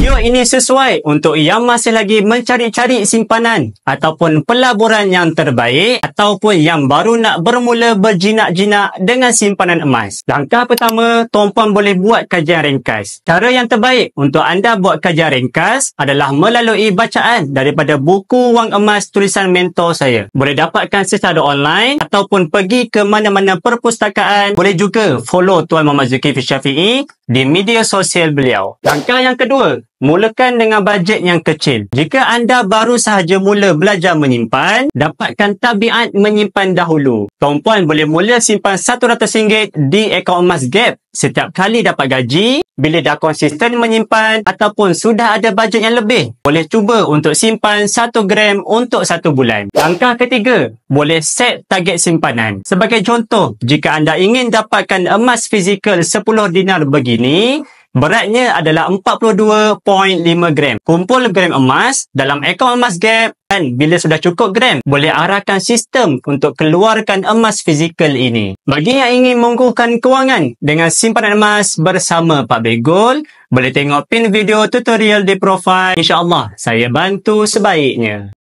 Video ini sesuai untuk yang masih lagi mencari-cari simpanan ataupun pelaburan yang terbaik ataupun yang baru nak bermula berjinak-jinak dengan simpanan emas. Langkah pertama, tuan-puan boleh buat kajian ringkas. Cara yang terbaik untuk anda buat kajian ringkas adalah melalui bacaan daripada buku Wang Emas tulisan mentor saya. Boleh dapatkan secara online ataupun pergi ke mana-mana perpustakaan. Boleh juga follow Tuan Muhammad Zulkifli Syafiee di media sosial beliau. Langkah yang kedua, mulakan dengan bajet yang kecil. Jika anda baru sahaja mula belajar menyimpan, dapatkan tabiat menyimpan dahulu. Tuan-puan boleh mula simpan RM100 di akaun emas Gap setiap kali dapat gaji. Bila dah konsisten menyimpan ataupun sudah ada bajet yang lebih, boleh cuba untuk simpan 1 gram untuk 1 bulan. Langkah ketiga, boleh set target simpanan. Sebagai contoh, jika anda ingin dapatkan emas fizikal 10 dinar begini, beratnya adalah 42.5 gram. Kumpul gram emas dalam akaun emas Gap dan bila sudah cukup gram, boleh arahkan sistem untuk keluarkan emas fizikal ini. Bagi yang ingin mengukuhkan kewangan dengan simpanan emas bersama Pak Begul, boleh tengok pin video tutorial di profil. InsyaAllah, saya bantu sebaiknya.